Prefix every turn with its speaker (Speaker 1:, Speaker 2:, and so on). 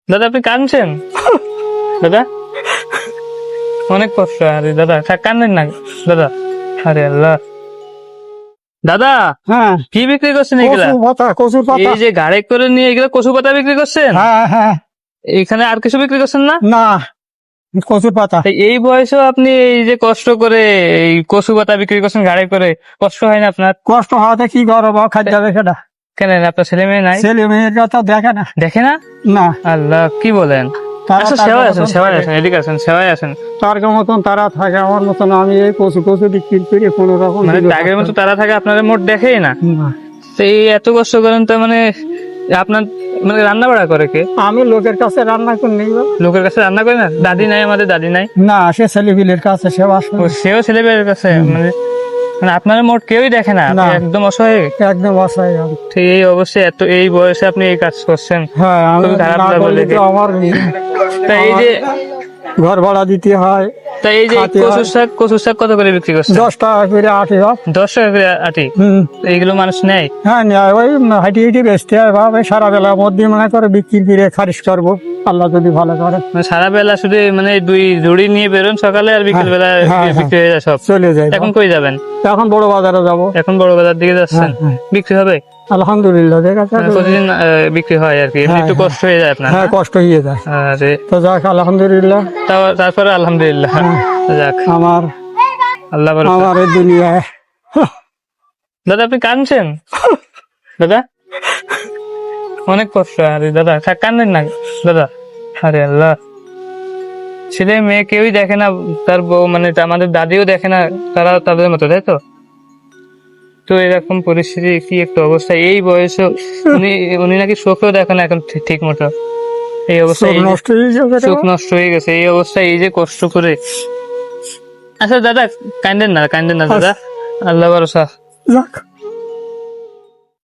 Speaker 1: দাদা আপনি কাঁদছেন? দাদা অনেক কষ্ট। আরে দাদা কান্দেন না দাদা। আরে আল্লাহ। দাদা
Speaker 2: হ্যাঁ,
Speaker 1: কি বিক্রি করছেন এগুলা?
Speaker 2: কচুর পাতা।
Speaker 1: এই যে গাড়ি করে নিয়ে এগুলো কচু পাতা বিক্রি করছেন?
Speaker 2: হ্যাঁ হ্যাঁ,
Speaker 1: এখানে আর কিছু বিক্রি করছেন না?
Speaker 2: না, কচুর পাতা।
Speaker 1: তাই এই বয়সেও আপনি এই যে কষ্ট করে এই কচু পাতা বিক্রি করছেন গাড়ি করে, কষ্ট হয় না আপনার?
Speaker 2: কষ্ট হওয়াতে কি করবো, খাদ্য যাবে সেটা।
Speaker 1: কেন আপনার ছেলে মেয়ে নাই?
Speaker 2: ছেলে মেয়েরা তো দেখে না।
Speaker 1: দেখে না?
Speaker 2: না,
Speaker 1: আল্লাহ কি বলেন।
Speaker 2: তারা
Speaker 1: আচ্ছা
Speaker 2: তার
Speaker 1: সেবাই
Speaker 2: মতন
Speaker 1: আছেন, সেবাই
Speaker 2: থাকে।
Speaker 1: আছেন, এদিকে আছেন, সেবাই আছেন।
Speaker 2: তার মতন তারা থাকে, আমার মতন আমি এই কচু কচু বিক্রি করে কোনো রকম
Speaker 1: মানে
Speaker 2: দিলে
Speaker 1: আগের মতো
Speaker 2: থাকতে
Speaker 1: তারা থাকে, আপনাদের মোট দেখেই না।
Speaker 2: না।
Speaker 1: তো এই এত কষ্ট করেন তো মানে আপনার মানে রান্না বাড়া করে কে?
Speaker 2: আমি লোকের কাছে রান্না করে নিব
Speaker 1: লোকের কাছে রান্না করে না? দাদি নাই, আমাদের দাদি নাই।
Speaker 2: না, সে ছেলেপিলের কাছে সে বাস
Speaker 1: ও সেও ছেলেমেয়ের কাছে মানে মানে আপনার মোট কেউই দেখে না, আপনি
Speaker 2: না।
Speaker 1: একদম অসহায়।
Speaker 2: একদম অসহায় আমি।
Speaker 1: তো এই অবশ্যই এত এই বয়সে আপনি এই কাজ করছেন,
Speaker 2: হ্যাঁ, আমি
Speaker 1: খুবই খারাপ
Speaker 2: না
Speaker 1: লাগলো
Speaker 2: করলে
Speaker 1: দেখে।
Speaker 2: তো আমার
Speaker 1: তা এই যে
Speaker 2: ঘর ভাড়া দিতে হয়।
Speaker 1: তা এই যে
Speaker 2: খাতে
Speaker 1: কচুর
Speaker 2: হয়।
Speaker 1: শাক, কচুর শাক কত করে বিক্রি করছেন?
Speaker 2: 10 টাকা করে 8 হোক।
Speaker 1: 10 টাকা করে আটি। এইগুলো মানুষ নেয়?
Speaker 2: হ্যাঁ, নেয় ওই হাঁটি হাঁটি বেচতে হয় ভাবে, সারা বেলার মধ্যে মনে করে বিক্রি করে খারিজ করবো, আল্লাহ যদি ভালো করে।
Speaker 1: মানে সারা বেলা শুধু মানে দুই ঝুড়ি নিয়ে বেরোন সকালে, আর বিকেল বেলা
Speaker 2: হ্যাঁ, হ্যাঁ।
Speaker 1: বিক্রি হয়ে যায় সব।
Speaker 2: চলে যায়।
Speaker 1: এখন কই যাবেন?
Speaker 2: এখন বড় বাজারে যাব।
Speaker 1: এখন বড় বাজার দিকে যাচ্ছেন?
Speaker 2: হ্যাঁ, হ্যাঁ।
Speaker 1: বিক্রি হবে?
Speaker 2: আলহামদুলিল্লাহ, ঠিক আছে।
Speaker 1: মানে প্রতিদিন বিক্রি হয় আর কি, এমনি
Speaker 2: হ্যাঁ,
Speaker 1: একটু কষ্ট হয়ে যায় আপনার?
Speaker 2: হ্যাঁ, কষ্ট হয়ে যায়।
Speaker 1: আরে
Speaker 2: তো যাক, আলহামদুলিল্লাহ।
Speaker 1: তারপরে আলহামদুলিল্লাহ। যাক
Speaker 2: আমার
Speaker 1: আল্লাহ ভরসা।
Speaker 2: আমার এই দুনিয়ায়
Speaker 1: দাদা আপনি কাঁদছেন? দাদা অনেক কষ্ট। আরে দাদা কান্দেন না দাদা। আরে আল্লাহ। ছেলে মেয়ে কেউই দেখে না, তার বউ মানে আমাদের দাদিও দেখে না, তারা তাদের মতো, তাই তো? তো এরকম পরিস্থিতি, কি একটা অবস্থা এই বয়সে। উনি উনি নাকি চোখেও দেখে না এখন ঠিক মতো। এই অবস্থায়
Speaker 2: চোখ নষ্ট হয়ে যাবে রে
Speaker 1: চোখ
Speaker 2: বাবা।
Speaker 1: নষ্ট হয়ে গেছে এই অবস্থায়, এই যে কষ্ট করে। আচ্ছা দাদা কান্দেন না, কান্দেন না দাদা, আল্লাহ ভরসা।
Speaker 2: যাক।